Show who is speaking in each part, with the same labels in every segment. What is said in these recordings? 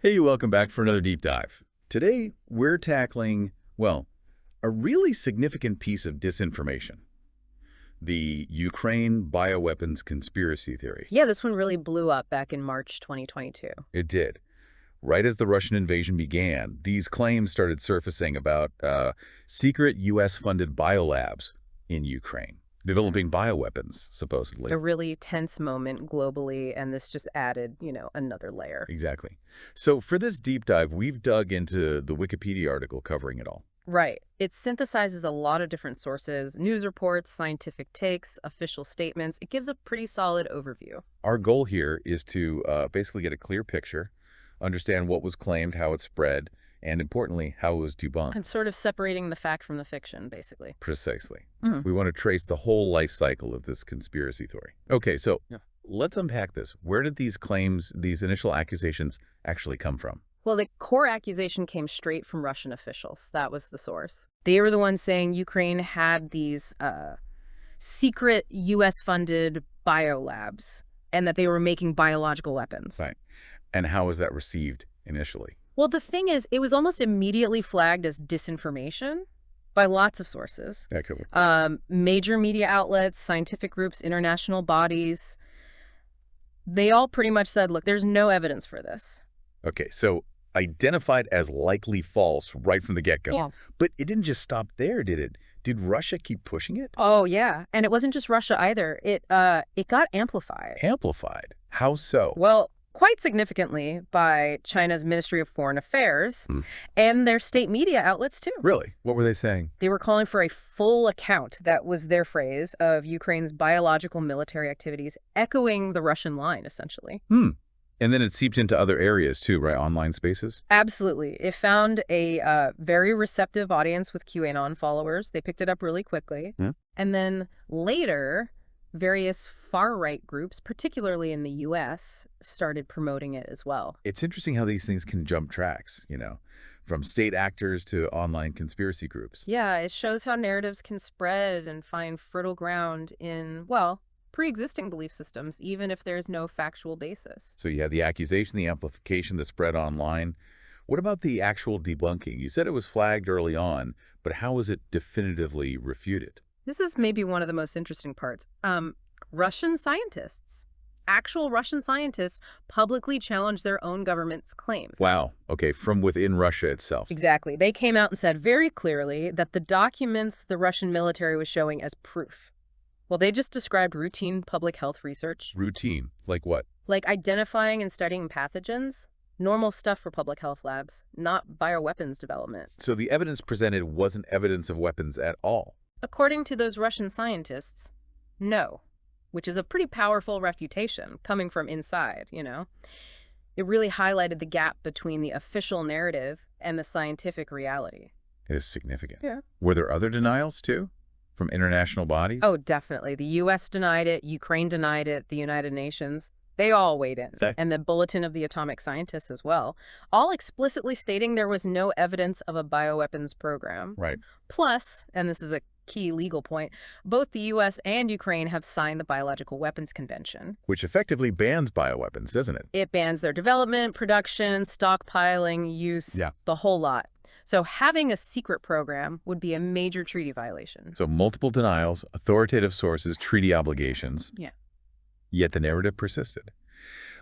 Speaker 1: Hey, welcome back for another deep dive. Today, we're tackling, well, a really significant piece of disinformation. The Ukraine bioweapons conspiracy theory.
Speaker 2: Yeah, this one really blew up back in March 2022.
Speaker 1: It did. Right as the Russian invasion began, these claims started surfacing about secret U.S.-funded biolabs in Ukraine, developing bioweapons, supposedly.
Speaker 2: A really tense moment globally, and this just added, another layer.
Speaker 1: Exactly. So for this deep dive, we've dug into the Wikipedia article covering it all.
Speaker 2: Right. It synthesizes a lot of different sources, news reports, scientific takes, official statements. It gives a pretty solid overview.
Speaker 1: Our goal here is to basically get a clear picture, understand what was claimed, how it spread, and importantly, how it was debunked.
Speaker 2: I'm sort of separating the fact from the fiction, basically.
Speaker 1: Precisely.
Speaker 2: Mhm.
Speaker 1: We want to trace the whole life cycle of this conspiracy theory. Okay, so
Speaker 2: Yeah.
Speaker 1: let's unpack this. Where did these claims, these initial accusations, actually come from?
Speaker 2: Well, the core accusation came straight from Russian officials. That was the source. They were the ones saying Ukraine had these secret U.S.-funded biolabs and that they were making biological weapons.
Speaker 1: Right. And how was that received initially?
Speaker 2: Well, the thing is, it was almost immediately flagged as disinformation by lots of sources.
Speaker 1: Yeah, cool.
Speaker 2: Major media outlets, scientific groups, international bodies, they all pretty much said, look, there's no evidence for this.
Speaker 1: Okay, so identified as likely false right from the get-go.
Speaker 2: Yeah.
Speaker 1: But it didn't just stop there, did it? Did Russia keep pushing it?
Speaker 2: Oh, yeah. And it wasn't just Russia either. It got amplified.
Speaker 1: Amplified? How so?
Speaker 2: Well, quite significantly by China's Ministry of Foreign Affairs and their state media outlets, too.
Speaker 1: Really? What were they saying?
Speaker 2: They were calling for a full account, that was their phrase, of Ukraine's biological military activities, echoing the Russian line, essentially.
Speaker 1: And then it seeped into other areas too, right? Online spaces?
Speaker 2: Absolutely. It found a very receptive audience with QAnon followers. They picked it up really quickly.
Speaker 1: Yeah.
Speaker 2: And then later, various far-right groups, particularly in the U.S., started promoting it as well.
Speaker 1: It's interesting how these things can jump tracks, from state actors to online conspiracy groups.
Speaker 2: Yeah, it shows how narratives can spread and find fertile ground in, well, pre-existing belief systems, even if there's no factual basis.
Speaker 1: So you had the accusation, the amplification, the spread online. What about the actual debunking? You said it was flagged early on, but how was it definitively refuted?
Speaker 2: This is maybe one of the most interesting parts. Russian scientists, actual Russian scientists, publicly challenged their own government's claims.
Speaker 1: Wow. Okay, from within Russia itself.
Speaker 2: Exactly. They came out and said very clearly that the documents the Russian military was showing as proof, well, they just described routine public health research.
Speaker 1: Routine? Like what?
Speaker 2: Like identifying and studying pathogens. Normal stuff for public health labs, not bioweapons development.
Speaker 1: So the evidence presented wasn't evidence of weapons at all?
Speaker 2: According to those Russian scientists, no. Which is a pretty powerful refutation coming from inside, It really highlighted the gap between the official narrative and the scientific reality.
Speaker 1: It is significant.
Speaker 2: Yeah.
Speaker 1: Were there other denials too? From international bodies?
Speaker 2: Oh, definitely. The U.S. denied it, Ukraine denied it, the United Nations. They all weighed in. And the Bulletin of the Atomic Scientists as well, all explicitly stating there was no evidence of a bioweapons program.
Speaker 1: Right.
Speaker 2: Plus, and this is a key legal point, both the U.S. and Ukraine have signed the Biological Weapons Convention.
Speaker 1: Which effectively bans bioweapons, doesn't it?
Speaker 2: It bans their development, production, stockpiling, use, the whole lot. So having a secret program would be a major treaty violation.
Speaker 1: So multiple denials, authoritative sources, treaty obligations.
Speaker 2: Yeah.
Speaker 1: Yet the narrative persisted.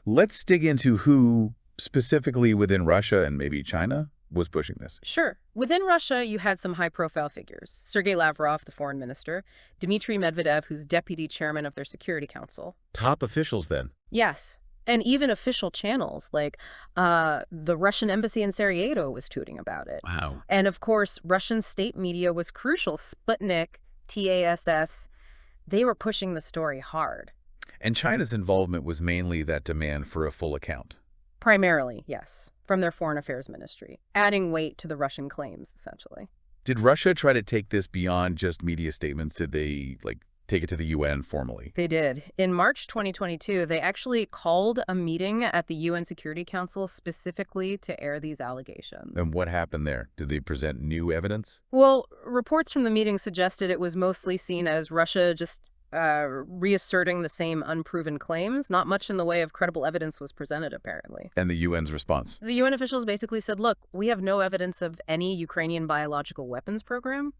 Speaker 1: Let's dig into who, specifically within Russia and maybe China, was pushing this.
Speaker 2: Sure. Within Russia, you had some high-profile figures. Sergei Lavrov, the foreign minister, Dmitry Medvedev, who's deputy chairman of their Security Council.
Speaker 1: Top officials then?
Speaker 2: Yes. And even official channels like the Russian embassy in Sarajevo was tooting about it.
Speaker 1: Wow.
Speaker 2: And of course, Russian state media was crucial. Sputnik, TASS, they were pushing the story hard.
Speaker 1: And China's involvement was mainly that demand for a full account.
Speaker 2: Primarily, yes, from their foreign affairs ministry, adding weight to the Russian claims, essentially.
Speaker 1: Did Russia try to take this beyond just media statements? Did they, take it to the UN formally?
Speaker 2: They did. In March 2022, they actually called a meeting at the UN Security Council specifically to air these allegations.
Speaker 1: And what happened there? Did they present new evidence?
Speaker 2: Well, reports from the meeting suggested it was mostly seen as Russia just reasserting the same unproven claims. Not much in the way of credible evidence was presented, apparently.
Speaker 1: And the UN's response?
Speaker 2: The UN officials basically said, look, we have no evidence of any Ukrainian biological weapons program.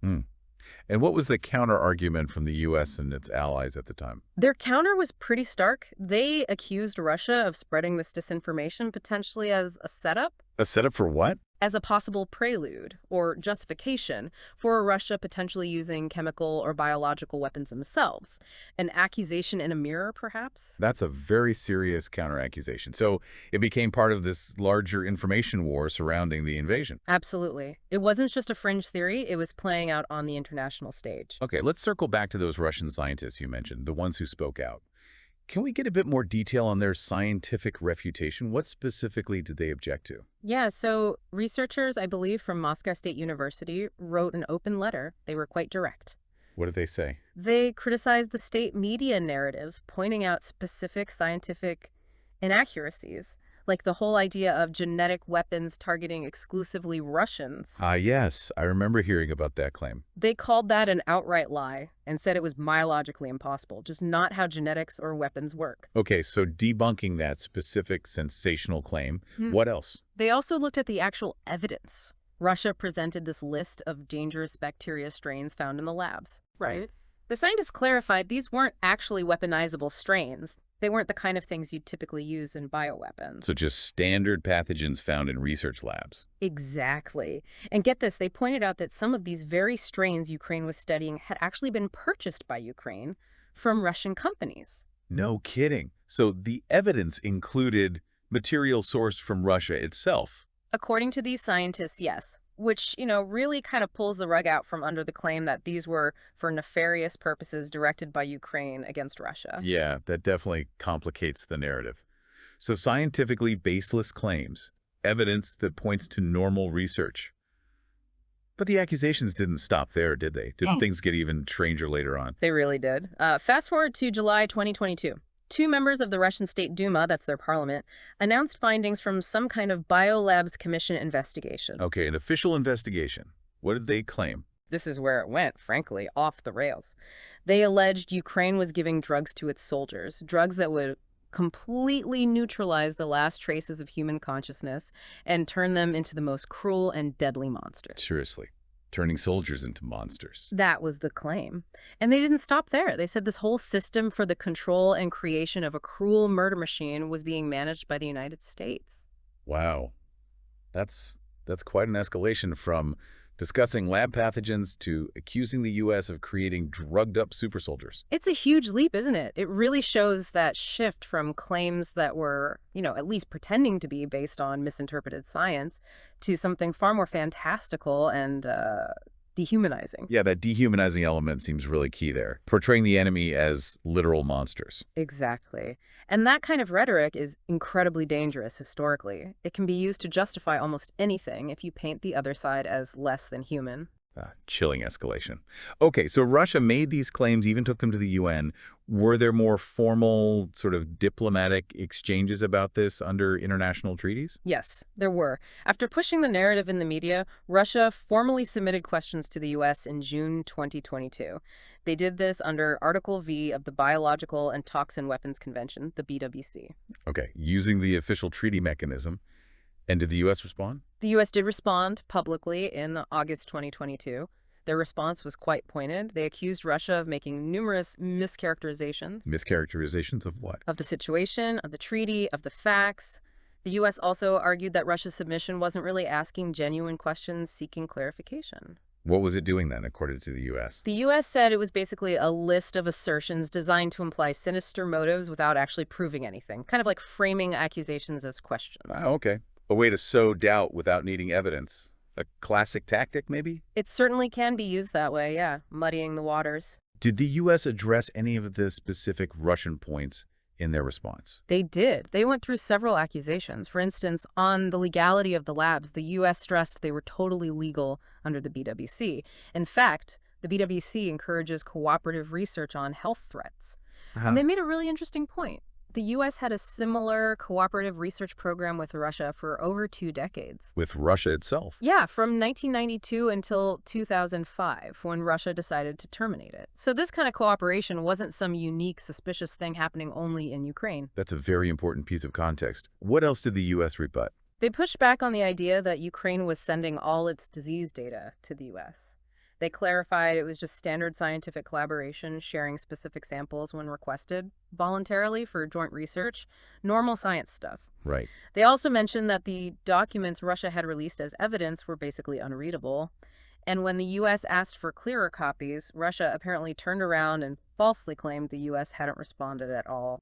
Speaker 1: And what was the counter-argument from the U.S. and its allies at the time?
Speaker 2: Their counter was pretty stark. They accused Russia of spreading this disinformation potentially as a setup.
Speaker 1: A setup for what?
Speaker 2: As a possible prelude or justification for Russia potentially using chemical or biological weapons themselves. An accusation in a mirror, perhaps?
Speaker 1: That's a very serious counter-accusation. So it became part of this larger information war surrounding the invasion.
Speaker 2: Absolutely. It wasn't just a fringe theory. It was playing out on the international stage.
Speaker 1: Okay, let's circle back to those Russian scientists you mentioned, the ones who spoke out. Can we get a bit more detail on their scientific refutation? What specifically did they object to?
Speaker 2: Yeah, so researchers, I believe, from Moscow State University wrote an open letter. They were quite direct.
Speaker 1: What did they say?
Speaker 2: They criticized the state media narratives, pointing out specific scientific inaccuracies, like the whole idea of genetic weapons targeting exclusively Russians.
Speaker 1: Yes, I remember hearing about that claim.
Speaker 2: They called that an outright lie and said it was biologically impossible, just not how genetics or weapons work.
Speaker 1: Okay, so debunking that specific sensational claim, what else?
Speaker 2: They also looked at the actual evidence. Russia presented this list of dangerous bacteria strains found in the labs. Right. The scientists clarified these weren't actually weaponizable strains. They weren't the kind of things you'd typically use in bioweapons.
Speaker 1: So just standard pathogens found in research labs.
Speaker 2: Exactly. And get this, they pointed out that some of these very strains Ukraine was studying had actually been purchased by Ukraine from Russian companies.
Speaker 1: No kidding. So the evidence included material sourced from Russia itself.
Speaker 2: According to these scientists, yes. Which, really kind of pulls the rug out from under the claim that these were for nefarious purposes directed by Ukraine against Russia.
Speaker 1: Yeah, that definitely complicates the narrative. So scientifically baseless claims, evidence that points to normal research. But the accusations didn't stop there, did they? Did things get even stranger later on?
Speaker 2: They really did. Fast forward to July 2022. Two members of the Russian State Duma, that's their parliament, announced findings from some kind of Biolabs Commission investigation.
Speaker 1: Okay, an official investigation. What did they claim?
Speaker 2: This is where it went, frankly, off the rails. They alleged Ukraine was giving drugs to its soldiers, drugs that would completely neutralize the last traces of human consciousness and turn them into the most cruel and deadly monsters.
Speaker 1: Seriously, turning soldiers into monsters.
Speaker 2: That was the claim. And they didn't stop there. They said this whole system for the control and creation of a cruel murder machine was being managed by the United States.
Speaker 1: Wow. That's quite an escalation from discussing lab pathogens to accusing the U.S. of creating drugged-up super soldiers.
Speaker 2: It's a huge leap, isn't it? It really shows that shift from claims that were, at least pretending to be based on misinterpreted science to something far more fantastical and dehumanizing.
Speaker 1: Yeah, that dehumanizing element seems really key there, portraying the enemy as literal monsters.
Speaker 2: Exactly. And that kind of rhetoric is incredibly dangerous historically. It can be used to justify almost anything if you paint the other side as less than human.
Speaker 1: Chilling escalation. Okay, so Russia made these claims, even took them to the UN. Were there more formal sort of diplomatic exchanges about this under international treaties?
Speaker 2: Yes, there were. After pushing the narrative in the media, Russia formally submitted questions to the U.S. in June 2022. They did this under Article V of the Biological and Toxin Weapons Convention, the BWC.
Speaker 1: Okay, using the official treaty mechanism. And did the U.S. respond?
Speaker 2: The U.S. did respond publicly in August 2022. Their response was quite pointed. They accused Russia of making numerous mischaracterizations.
Speaker 1: Mischaracterizations of what?
Speaker 2: Of the situation, of the treaty, of the facts. The U.S. also argued that Russia's submission wasn't really asking genuine questions, seeking clarification.
Speaker 1: What was it doing then, according to the U.S.?
Speaker 2: The U.S. said it was basically a list of assertions designed to imply sinister motives without actually proving anything, kind of like framing accusations as questions.
Speaker 1: Okay. A way to sow doubt without needing evidence. A classic tactic, maybe?
Speaker 2: It certainly can be used that way, yeah, muddying the waters.
Speaker 1: Did the U.S. address any of the specific Russian points in their response?
Speaker 2: They did. They went through several accusations. For instance, on the legality of the labs, the U.S. stressed they were totally legal under the BWC. In fact, the BWC encourages cooperative research on health threats. And they made a really interesting point. The U.S. had a similar cooperative research program with Russia for over 2 decades.
Speaker 1: With Russia itself.
Speaker 2: Yeah, from 1992 until 2005, when Russia decided to terminate it. So this kind of cooperation wasn't some unique, suspicious thing happening only in Ukraine.
Speaker 1: That's a very important piece of context. What else did the U.S. rebut?
Speaker 2: They pushed back on the idea that Ukraine was sending all its disease data to the U.S. They clarified it was just standard scientific collaboration, sharing specific samples when requested, voluntarily for joint research, normal science stuff.
Speaker 1: Right.
Speaker 2: They also mentioned that the documents Russia had released as evidence were basically unreadable. And when the U.S. asked for clearer copies, Russia apparently turned around and falsely claimed the U.S. hadn't responded at all.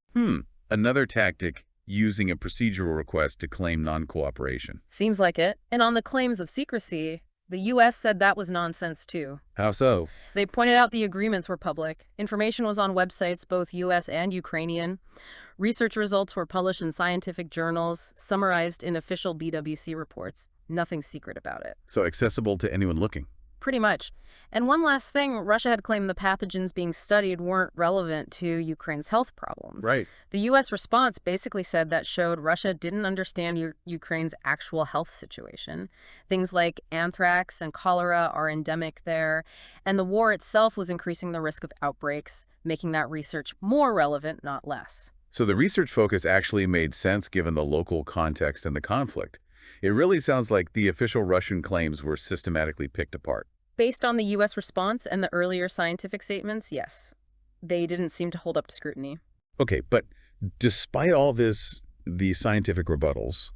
Speaker 1: Another tactic using a procedural request to claim non-cooperation.
Speaker 2: Seems like it. And on the claims of secrecy, the U.S. said that was nonsense, too.
Speaker 1: How so?
Speaker 2: They pointed out the agreements were public. Information was on websites, both U.S. and Ukrainian. Research results were published in scientific journals, summarized in official BWC reports. Nothing secret about it.
Speaker 1: So accessible to anyone looking.
Speaker 2: Pretty much. And one last thing, Russia had claimed the pathogens being studied weren't relevant to Ukraine's health problems.
Speaker 1: Right.
Speaker 2: The U.S. response basically said that showed Russia didn't understand Ukraine's actual health situation. Things like anthrax and cholera are endemic there, and the war itself was increasing the risk of outbreaks, making that research more relevant, not less.
Speaker 1: So the research focus actually made sense given the local context and the conflict. It really sounds like the official Russian claims were systematically picked apart.
Speaker 2: Based on the U.S. response and the earlier scientific statements, yes. They didn't seem to hold up to scrutiny.
Speaker 1: Okay, but despite all this, the scientific rebuttals,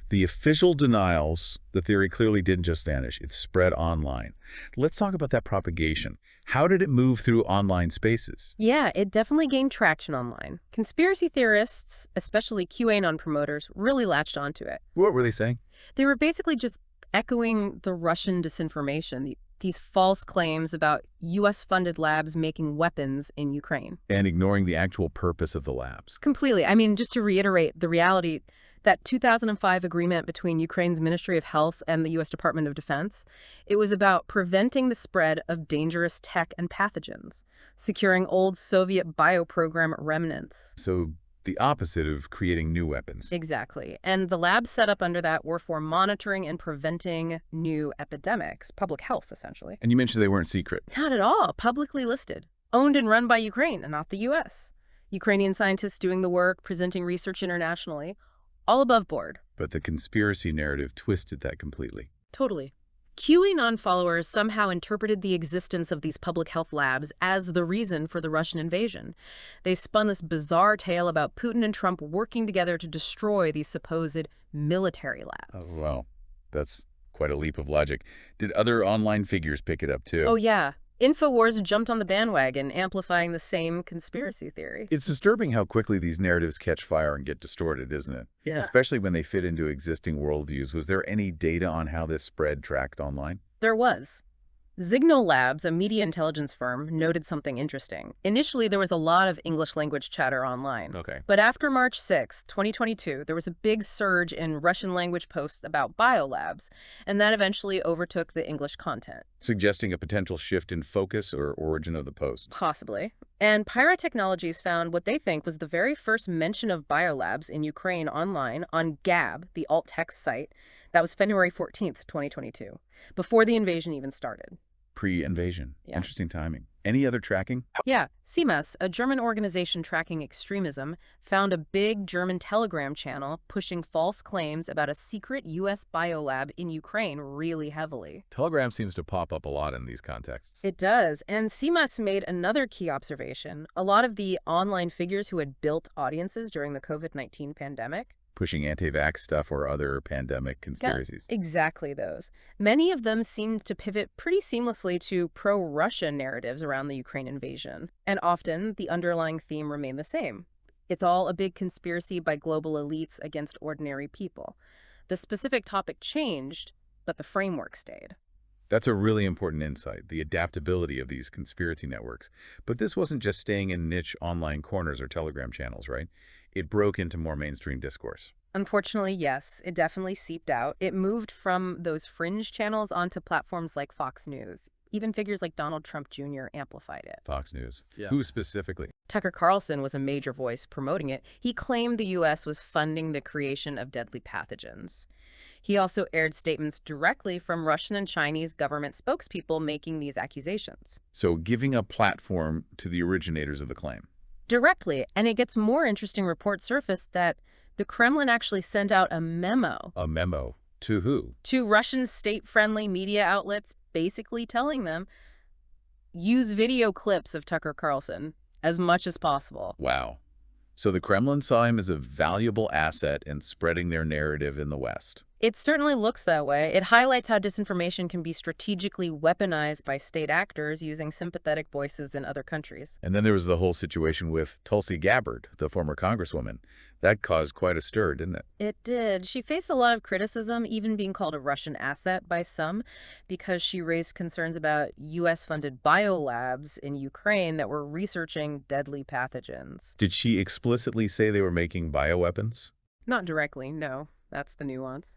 Speaker 1: the official denials, the theory clearly didn't just vanish. It spread online. Let's talk about that propagation. How did it move through online spaces?
Speaker 2: Yeah, it definitely gained traction online. Conspiracy theorists, especially QAnon promoters, really latched onto it.
Speaker 1: What were they saying?
Speaker 2: They were basically just echoing the Russian disinformation, these false claims about U.S.-funded labs making weapons in Ukraine.
Speaker 1: And ignoring the actual purpose of the labs.
Speaker 2: Completely. I mean, just to reiterate the reality, that 2005 agreement between Ukraine's Ministry of Health and the U.S. Department of Defense, it was about preventing the spread of dangerous tech and pathogens, securing old Soviet bioprogram remnants.
Speaker 1: So the opposite of creating new weapons.
Speaker 2: Exactly. And the labs set up under that were for monitoring and preventing new epidemics, public health, essentially.
Speaker 1: And you mentioned they weren't secret.
Speaker 2: Not at all. Publicly listed. Owned and run by Ukraine and not the U.S. Ukrainian scientists doing the work, presenting research internationally, all above board.
Speaker 1: But the conspiracy narrative twisted that completely.
Speaker 2: Totally. QAnon followers somehow interpreted the existence of these public health labs as the reason for the Russian invasion. They spun this bizarre tale about Putin and Trump working together to destroy these supposed military labs.
Speaker 1: Oh, wow. That's quite a leap of logic. Did other online figures pick it up too?
Speaker 2: Oh, yeah. InfoWars jumped on the bandwagon, amplifying the same conspiracy theory.
Speaker 1: It's disturbing how quickly these narratives catch fire and get distorted, isn't it?
Speaker 2: Yeah.
Speaker 1: Especially when they fit into existing worldviews. Was there any data on how this spread tracked online?
Speaker 2: There was. Zignal Labs, a media intelligence firm, noted something interesting. Initially, there was a lot of English-language chatter online.
Speaker 1: Okay.
Speaker 2: But after March 6, 2022, there was a big surge in Russian-language posts about Biolabs, and that eventually overtook the English content.
Speaker 1: Suggesting a potential shift in focus or origin of the posts.
Speaker 2: Possibly. And Pirate Technologies found what they think was the very first mention of Biolabs in Ukraine online on Gab, the alt-text site. That was February 14th, 2022, before the invasion even started.
Speaker 1: Pre-invasion.
Speaker 2: Yeah.
Speaker 1: Interesting timing. Any other tracking?
Speaker 2: Yeah. CMAS, a German organization tracking extremism, found a big German Telegram channel pushing false claims about a secret U.S. biolab in Ukraine really heavily.
Speaker 1: Telegram seems to pop up a lot in these contexts.
Speaker 2: It does. And CMAS made another key observation. A lot of the online figures who had built audiences during the COVID-19 pandemic,
Speaker 1: pushing anti-vax stuff or other pandemic conspiracies.
Speaker 2: Yeah, exactly those. Many of them seemed to pivot pretty seamlessly to pro-Russia narratives around the Ukraine invasion. And often, the underlying theme remained the same. It's all a big conspiracy by global elites against ordinary people. The specific topic changed, but the framework stayed.
Speaker 1: That's a really important insight, the adaptability of these conspiracy networks. But this wasn't just staying in niche online corners or Telegram channels, right? It broke into more mainstream discourse.
Speaker 2: Unfortunately, yes, it definitely seeped out. It moved from those fringe channels onto platforms like Fox News, Even figures like Donald Trump Jr. amplified it.
Speaker 1: Fox News.
Speaker 3: Yeah.
Speaker 1: Who specifically?
Speaker 2: Tucker Carlson was a major voice promoting it. He claimed the U.S. was funding the creation of deadly pathogens. He also aired statements directly from Russian and Chinese government spokespeople making these accusations.
Speaker 1: So giving a platform to the originators of the claim.
Speaker 2: Directly, and it gets more interesting. Reports surfaced that the Kremlin actually sent out a memo.
Speaker 1: A memo. To who?
Speaker 2: To Russian state-friendly media outlets, basically telling them, use video clips of Tucker Carlson as much as possible.
Speaker 1: Wow. So the Kremlin saw him as a valuable asset in spreading their narrative in the West.
Speaker 2: It certainly looks that way. It highlights how disinformation can be strategically weaponized by state actors using sympathetic voices in other countries.
Speaker 1: And then there was the whole situation with Tulsi Gabbard, the former congresswoman. That caused quite a stir, didn't it?
Speaker 2: It did. She faced a lot of criticism, even being called a Russian asset by some, because she raised concerns about U.S.-funded biolabs in Ukraine that were researching deadly pathogens.
Speaker 1: Did she explicitly say they were making bioweapons?
Speaker 2: Not directly, no. That's the nuance.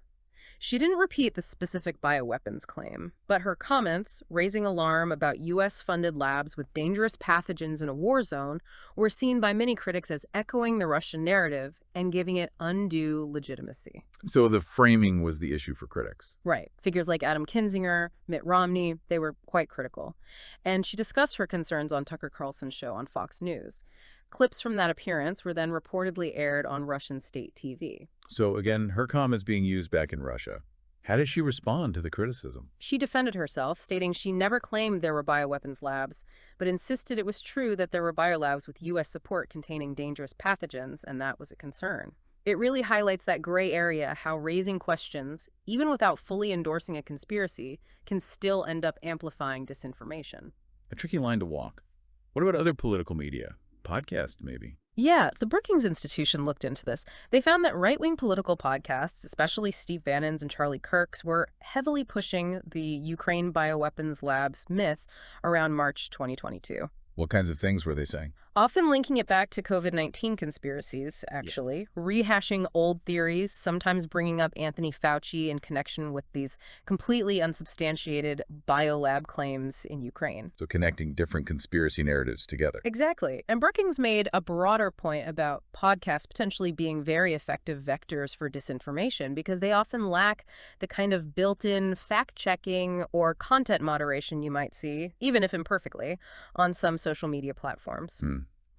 Speaker 2: She didn't repeat the specific bioweapons claim, but her comments, raising alarm about U.S.-funded labs with dangerous pathogens in a war zone, were seen by many critics as echoing the Russian narrative and giving it undue legitimacy.
Speaker 1: So the framing was the issue for critics.
Speaker 2: Right. Figures like Adam Kinzinger, Mitt Romney, they were quite critical. And she discussed her concerns on Tucker Carlson's show on Fox News. Clips from that appearance were then reportedly aired on Russian state TV.
Speaker 1: So again, her comments being used back in Russia. How did she respond to the criticism?
Speaker 2: She defended herself, stating she never claimed there were bioweapons labs, but insisted it was true that there were biolabs with U.S. support containing dangerous pathogens, and that was a concern. It really highlights that gray area, how raising questions, even without fully endorsing a conspiracy, can still end up amplifying disinformation.
Speaker 1: A tricky line to walk. What about other political media? Podcast, maybe?
Speaker 2: Yeah, the Brookings Institution looked into this. They found that right-wing political podcasts, especially Steve Bannon's and Charlie Kirk's, were heavily pushing the Ukraine bioweapons labs myth around March 2022.
Speaker 1: What kinds of things were they saying?
Speaker 2: Often linking it back to COVID-19 conspiracies, actually, rehashing old theories, sometimes bringing up Anthony Fauci in connection with these completely unsubstantiated biolab claims in Ukraine.
Speaker 1: So connecting different conspiracy narratives together.
Speaker 2: Exactly. And Brookings made a broader point about podcasts potentially being very effective vectors for disinformation because they often lack the kind of built-in fact-checking or content moderation you might see, even if imperfectly, on some social media platforms.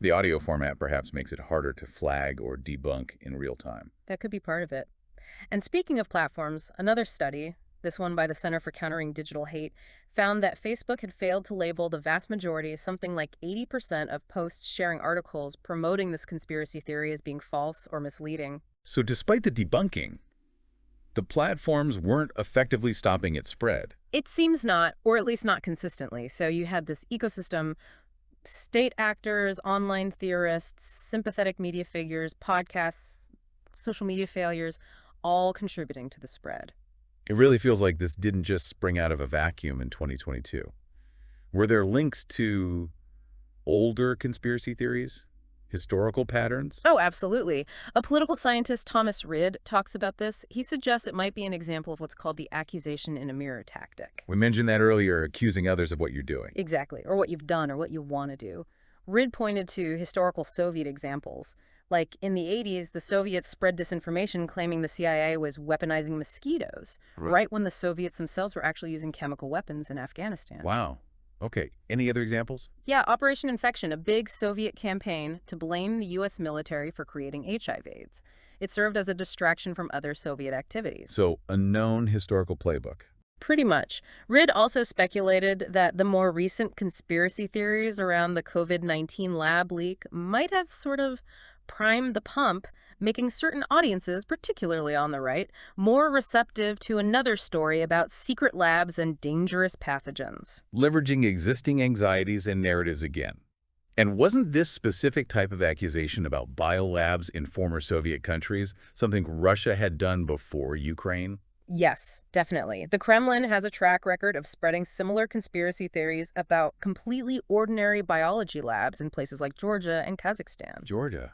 Speaker 1: The audio format perhaps makes it harder to flag or debunk in real time.
Speaker 2: That could be part of it. And speaking of platforms, another study, this one by the Center for Countering Digital Hate, found that Facebook had failed to label the vast majority, something like 80% of posts sharing articles promoting this conspiracy theory as being false or misleading.
Speaker 1: So despite the debunking, the platforms weren't effectively stopping its spread.
Speaker 2: It seems not, or at least not consistently. So you had this ecosystem, state actors, online theorists, sympathetic media figures, podcasts, social media failures, all contributing to the spread.
Speaker 1: It really feels like this didn't just spring out of a vacuum in 2022. Were there links to older conspiracy theories? Historical patterns?
Speaker 2: Oh, absolutely. A political scientist, Thomas Rid, talks about this. He suggests it might be an example of what's called the accusation in a mirror tactic.
Speaker 1: We mentioned that earlier, accusing others of what you're doing.
Speaker 2: Exactly, or what you've done or what you want to do. Rid pointed to historical Soviet examples. Like in the 80s, the Soviets spread disinformation claiming the CIA was weaponizing mosquitoes, right when the Soviets themselves were actually using chemical weapons in Afghanistan.
Speaker 1: Wow. Okay. Any other examples?
Speaker 2: Yeah, Operation Infection, a big Soviet campaign to blame the U.S. military for creating HIV/AIDS. It served as a distraction from other Soviet activities.
Speaker 1: So, a known historical playbook.
Speaker 2: Pretty much. Rid also speculated that the more recent conspiracy theories around the COVID-19 lab leak might have sort of primed the pump, making certain audiences, particularly on the right, more receptive to another story about secret labs and dangerous pathogens.
Speaker 1: Leveraging existing anxieties and narratives again. And wasn't this specific type of accusation about biolabs in former Soviet countries something Russia had done before Ukraine?
Speaker 2: Yes, definitely. The Kremlin has a track record of spreading similar conspiracy theories about completely ordinary biology labs in places like Georgia and Kazakhstan.
Speaker 1: Georgia.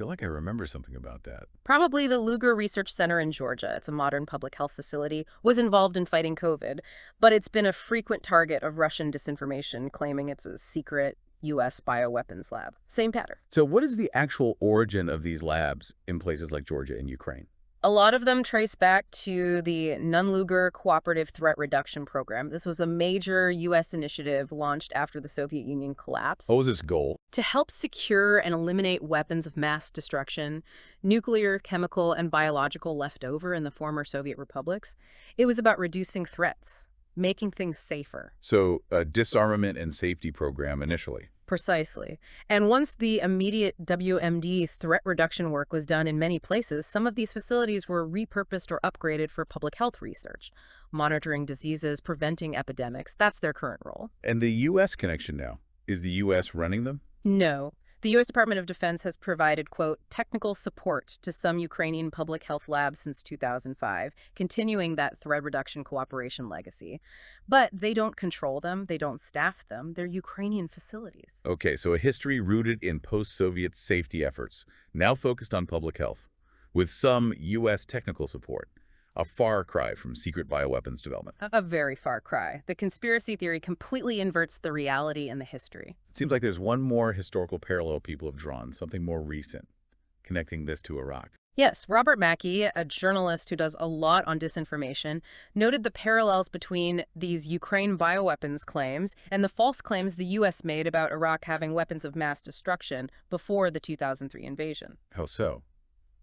Speaker 1: feel like I remember something about that.
Speaker 2: Probably the Lugar Research Center in Georgia, it's a modern public health facility, was involved in fighting COVID, but it's been a frequent target of Russian disinformation, claiming it's a secret U.S. bioweapons lab. Same pattern.
Speaker 1: So what is the actual origin of these labs in places like Georgia and Ukraine?
Speaker 2: A lot of them trace back to the Nunn-Lugar Cooperative Threat Reduction Program. This was a major U.S. initiative launched after the Soviet Union collapsed.
Speaker 1: What was its goal?
Speaker 2: To help secure and eliminate weapons of mass destruction, nuclear, chemical, and biological left over in the former Soviet republics. It was about reducing threats, making things safer.
Speaker 1: So a disarmament and safety program initially.
Speaker 2: Precisely. And once the immediate WMD threat reduction work was done in many places, some of these facilities were repurposed or upgraded for public health research, monitoring diseases, preventing epidemics. That's their current role.
Speaker 1: And the U.S. connection now, is the U.S. running them?
Speaker 2: No. The U.S. Department of Defense has provided, quote, technical support to some Ukrainian public health labs since 2005, continuing that threat reduction cooperation legacy. But they don't control them. They don't staff them. They're Ukrainian facilities.
Speaker 1: Okay, so a history rooted in post-Soviet safety efforts, now focused on public health, with some U.S. technical support. A far cry from secret bioweapons development.
Speaker 2: A very far cry. The conspiracy theory completely inverts the reality and the history.
Speaker 1: It seems like there's one more historical parallel people have drawn, something more recent, connecting this to Iraq.
Speaker 2: Yes, Robert Mackey, a journalist who does a lot on disinformation, noted the parallels between these Ukraine bioweapons claims and the false claims the U.S. made about Iraq having weapons of mass destruction before the 2003 invasion.
Speaker 1: How so?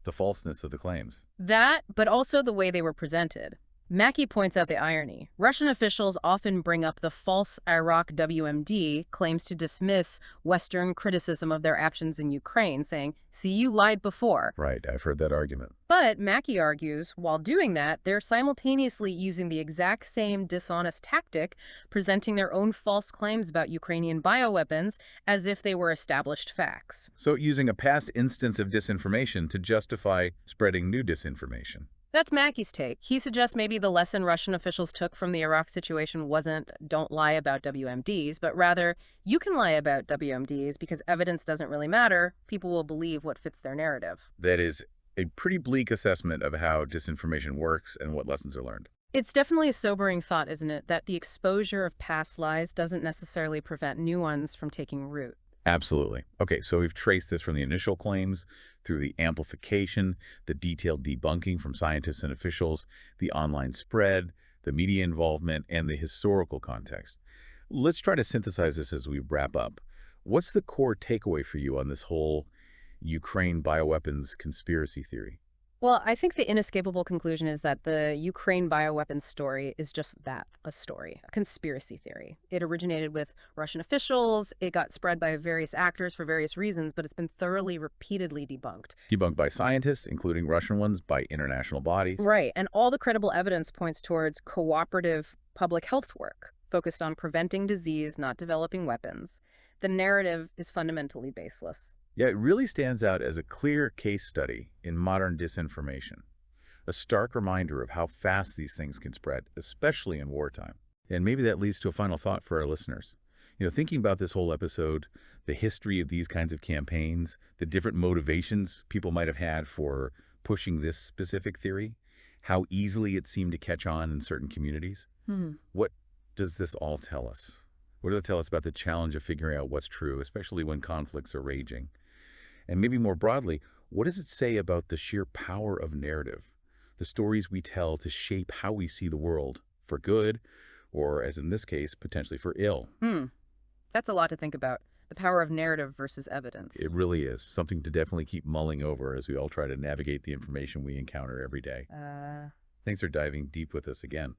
Speaker 1: The falseness of the claims.
Speaker 2: That, but also the way they were presented. Mackey points out the irony. Russian officials often bring up the false Iraq WMD claims to dismiss Western criticism of their actions in Ukraine, saying, see, you lied before.
Speaker 1: Right, I've heard that argument.
Speaker 2: But Mackey argues, while doing that, they're simultaneously using the exact same dishonest tactic, presenting their own false claims about Ukrainian bioweapons as if they were established facts.
Speaker 1: So using a past instance of disinformation to justify spreading new disinformation.
Speaker 2: That's Mackey's take. He suggests maybe the lesson Russian officials took from the Iraq situation wasn't don't lie about WMDs, but rather you can lie about WMDs because evidence doesn't really matter. People will believe what fits their narrative.
Speaker 1: That is a pretty bleak assessment of how disinformation works and what lessons are learned.
Speaker 2: It's definitely a sobering thought, isn't it, that the exposure of past lies doesn't necessarily prevent new ones from taking root.
Speaker 1: Absolutely. Okay, so we've traced this from the initial claims through the amplification, the detailed debunking from scientists and officials, the online spread, the media involvement, and the historical context. Let's try to synthesize this as we wrap up. What's the core takeaway for you on this whole Ukraine bioweapons conspiracy theory?
Speaker 2: Well, I think the inescapable conclusion is that the Ukraine bioweapons story is just that, a story, a conspiracy theory. It originated with Russian officials, it got spread by various actors for various reasons, but it's been thoroughly, repeatedly debunked.
Speaker 1: Debunked by scientists, including Russian ones, by international bodies.
Speaker 2: Right, and all the credible evidence points towards cooperative public health work, focused on preventing disease, not developing weapons. The narrative is fundamentally baseless.
Speaker 1: Yeah, it really stands out as a clear case study in modern disinformation, a stark reminder of how fast these things can spread, especially in wartime. And maybe that leads to a final thought for our listeners. Thinking about this whole episode, the history of these kinds of campaigns, the different motivations people might have had for pushing this specific theory, how easily it seemed to catch on in certain communities. What does this all tell us? What does it tell us about the challenge of figuring out what's true, especially when conflicts are raging? And maybe more broadly, what does it say about the sheer power of narrative, the stories we tell to shape how we see the world, for good, or as in this case, potentially for ill?
Speaker 2: That's a lot to think about. The power of narrative versus evidence.
Speaker 1: It really is. Something to definitely keep mulling over as we all try to navigate the information we encounter every day. Thanks for diving deep with us again.